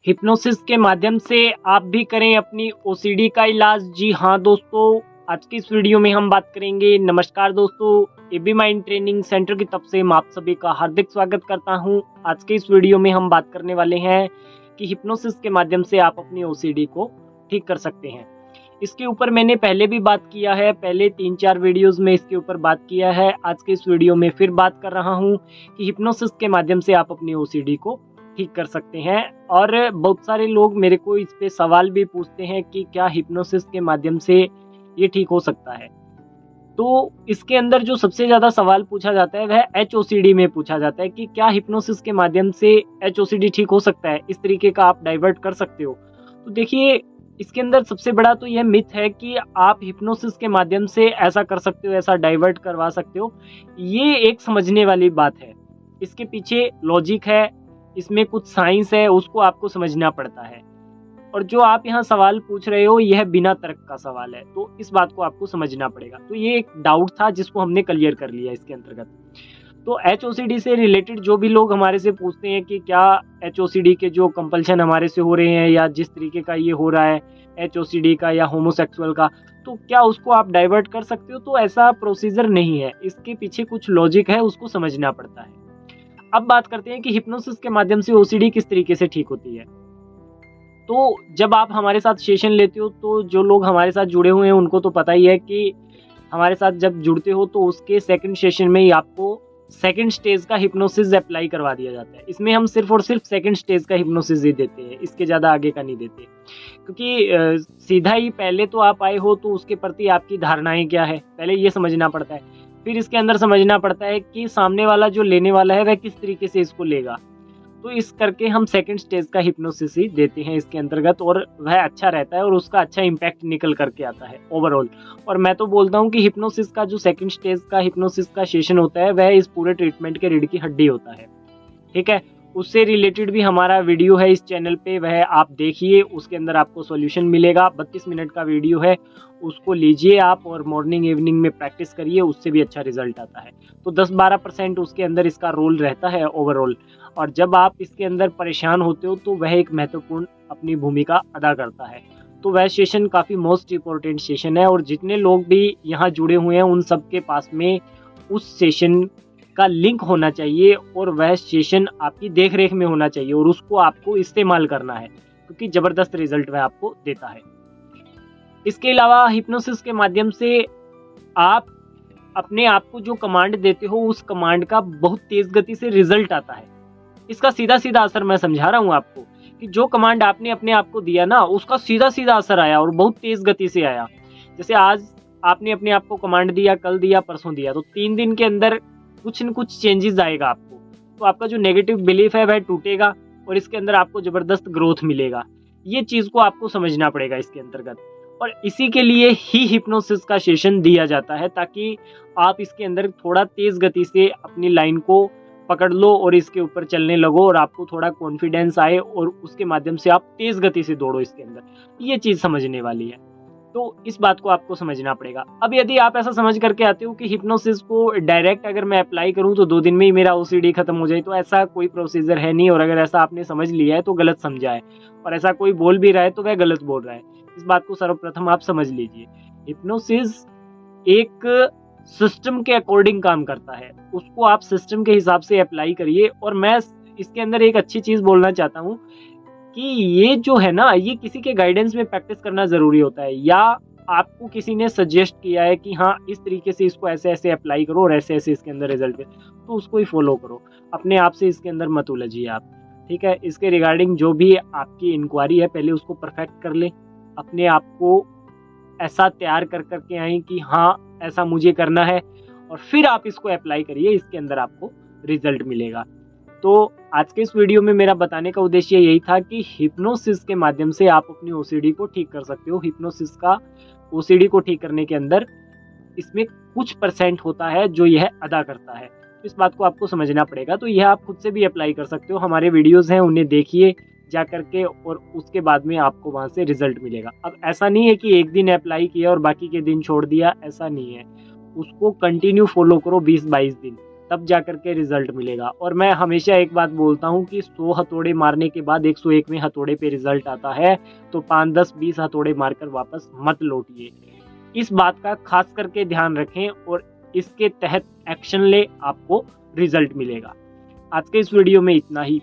Hypnosis के माध्यम से आप भी करें अपनी ओसीडी का इलाज। जी हाँ दोस्तों, आज की इस वीडियो में हम बात करेंगे। नमस्कार दोस्तों, एबी माइंड ट्रेनिंग सेंटर की तरफ से मैं आप सभी का हार्दिक स्वागत करता हूं। आज के इस वीडियो में हम बात करने वाले हैं कि हिप्नोसिस के माध्यम से आप अपनी ओसीडी को ठीक कर सकते हैं। इसके ऊपर मैंने पहले भी बात किया है, पहले 3-4 वीडियोस में इसके ऊपर बात किया है। आज के इस वीडियो में फिर बात कर रहा हूँ कि हिप्नोसिस के माध्यम से आप अपनी ओसीडी को ठीक कर सकते हैं। और बहुत सारे लोग मेरे को इस पे सवाल भी पूछते हैं कि क्या हिप्नोसिस के माध्यम से ये ठीक हो सकता है। तो इसके अंदर जो सबसे ज़्यादा सवाल पूछा जाता है वह एचओसीडी में पूछा जाता है कि क्या हिप्नोसिस के माध्यम से एचओसीडी ठीक हो सकता है, इस तरीके का आप डाइवर्ट कर सकते हो। तो देखिए, इसके अंदर सबसे बड़ा तो यह मिथ है कि आप हिप्नोसिस के माध्यम से ऐसा कर सकते हो, ऐसा डाइवर्ट करवा सकते हो। ये एक समझने वाली बात है, इसके पीछे लॉजिक है, इसमें कुछ साइंस है, उसको आपको समझना पड़ता है। और जो आप यहाँ सवाल पूछ रहे हो यह बिना तर्क का सवाल है, तो इस बात को आपको समझना पड़ेगा। तो ये एक डाउट था जिसको हमने क्लियर कर लिया इसके अंतर्गत। तो एचओसीडी से रिलेटेड जो भी लोग हमारे से पूछते हैं कि क्या एचओसीडी के जो कंपल्शन हमारे से हो रहे हैं या जिस तरीके का ये हो रहा है एचओसीडी का या होमोसेक्सुअल का, तो क्या उसको आप डाइवर्ट कर सकते हो, तो ऐसा प्रोसीजर नहीं है। इसके पीछे कुछ लॉजिक है, उसको समझना पड़ता है। अब बात करते हैं कि हिप्नोसिस के माध्यम से ओसीडी किस तरीके से ठीक होती है। तो जब आप हमारे साथ सेशन लेते हो, तो जो लोग हमारे साथ जुड़े हुए हैं उनको तो पता ही है कि हमारे साथ जब जुड़ते हो तो उसके सेकंड सेशन में ही आपको सेकंड स्टेज का हिप्नोसिस अप्लाई करवा दिया जाता है। इसमें हम सिर्फ और सिर्फ सेकंड स्टेज का हिप्नोसिस ही देते हैं, इसके ज़्यादा आगे का नहीं देते। क्योंकि सीधा ही पहले तो आप आए हो तो उसके प्रति आपकी धारणाएं क्या है, पहले ये समझना पड़ता है। फिर इसके अंदर समझना पड़ता है कि सामने वाला जो लेने वाला है वह किस तरीके से इसको लेगा। तो इस करके हम सेकंड स्टेज का हिप्नोसिस ही देते हैं इसके अंतर्गत, और वह अच्छा रहता है और उसका अच्छा इम्पैक्ट निकल करके आता है ओवरऑल। और मैं तो बोलता हूँ कि हिप्नोसिस का जो सेकंड स्टेज का हिप्नोसिस का सेशन होता है वह इस पूरे ट्रीटमेंट के रीढ़ की हड्डी होता है। ठीक है, उससे रिलेटेड भी हमारा वीडियो है इस चैनल पे, वह आप देखिए, उसके अंदर आपको सॉल्यूशन मिलेगा। 32 मिनट का वीडियो है, उसको लीजिए आप और मॉर्निंग इवनिंग में प्रैक्टिस करिए, उससे भी अच्छा रिजल्ट आता है। तो 10-12% उसके अंदर इसका रोल रहता है ओवरऑल। और जब आप इसके अंदर परेशान होते हो तो वह एक महत्वपूर्ण अपनी भूमिका अदा करता है। तो वह सेशन काफ़ी मोस्ट इम्पोर्टेंट सेशन है, और जितने लोग भी यहाँ जुड़े हुए हैं उन सब के पास में उस सेशन का लिंक होना चाहिए, और वह सेशन आपकी देख रेख में होना चाहिए, और उसको आपको इस्तेमाल करना है, क्योंकि ज़बरदस्त रिजल्ट वह आपको देता है। इसके अलावा हिप्नोसिस के माध्यम से आप अपने आप को जो कमांड देते हो उस कमांड का बहुत तेज़ गति से रिजल्ट आता है। इसका सीधा सीधा असर मैं समझा रहा हूँ आपको कि जो कमांड आपने अपने आप को दिया ना, उसका सीधा सीधा असर आया और बहुत तेज़ गति से आया। जैसे आज आपने अपने आप को कमांड दिया, कल दिया, परसों दिया, तो 3 दिन के अंदर कुछ न कुछ चेंजेस आएगा आपको। तो आपका जो नेगेटिव बिलीफ है वह टूटेगा और इसके अंदर आपको ज़बरदस्त ग्रोथ मिलेगा। ये चीज़ को आपको समझना पड़ेगा इसके अंतर्गत, और इसी के लिए ही हिप्नोसिस का सेशन दिया जाता है, ताकि आप इसके अंदर थोड़ा तेज़ गति से अपनी लाइन को पकड़ लो और इसके ऊपर चलने लगो, और आपको थोड़ा कॉन्फिडेंस आए और उसके माध्यम से आप तेज़ गति से दौड़ो इसके अंदर। ये चीज़ समझने वाली है, तो इस बात को आपको समझना पड़ेगा। अब यदि आप ऐसा समझ करके आते हो कि हिप्नोसिस को डायरेक्ट अगर मैं अप्लाई करूं तो 2 दिन में ही मेरा ओसीडी खत्म हो जाए, तो ऐसा कोई प्रोसीजर है नहीं। और अगर ऐसा आपने समझ लिया है तो गलत समझा है, और ऐसा कोई बोल भी रहा है तो वह गलत बोल रहा है। इस बात को सर्वप्रथम आप समझ लीजिए। हिप्नोसिस एक सिस्टम के अकॉर्डिंग काम करता है, उसको आप सिस्टम के हिसाब से अप्लाई करिए। और मैं इसके अंदर एक अच्छी चीज़ बोलना चाहता हूँ कि ये जो है ना, ये किसी के गाइडेंस में प्रैक्टिस करना ज़रूरी होता है, या आपको किसी ने सजेस्ट किया है कि हाँ इस तरीके से इसको ऐसे ऐसे अप्लाई करो और ऐसे ऐसे इसके अंदर रिजल्ट है, तो उसको ही फॉलो करो। अपने आप से इसके अंदर मत उलझिए आप। ठीक है, इसके रिगार्डिंग जो भी आपकी इंक्वायरी है पहले उसको परफेक्ट कर ले, अपने आप को ऐसा तैयार कर करके आए कि हाँ ऐसा मुझे करना है, और फिर आप इसको अप्लाई करिए, इसके अंदर आपको रिजल्ट मिलेगा। तो आज के इस वीडियो में मेरा बताने का उद्देश्य यही था कि हिप्नोसिस के माध्यम से आप अपनी ओसीडी को ठीक कर सकते हो। हिप्नोसिस का ओसीडी को ठीक करने के अंदर इसमें कुछ % होता है जो यह अदा करता है, इस बात को आपको समझना पड़ेगा। तो यह आप खुद से भी अप्लाई कर सकते हो, हमारे वीडियोस हैं उन्हें देखिए जा करके, और उसके बाद में आपको वहाँ से रिजल्ट मिलेगा। अब ऐसा नहीं है कि एक दिन अप्लाई किया और बाकी के दिन छोड़ दिया, ऐसा नहीं है। उसको कंटिन्यू फॉलो करो 20-22 दिन, तब जाकर के रिजल्ट मिलेगा। और मैं हमेशा एक बात बोलता हूँ कि 100 हथौड़े मारने के बाद 101वें हथौड़े पे रिजल्ट आता है, तो 5, 10, 20 हथौड़े मारकर वापस मत लौटिए। इस बात का खास करके ध्यान रखें और इसके तहत एक्शन ले, आपको रिजल्ट मिलेगा। आज के इस वीडियो में इतना ही।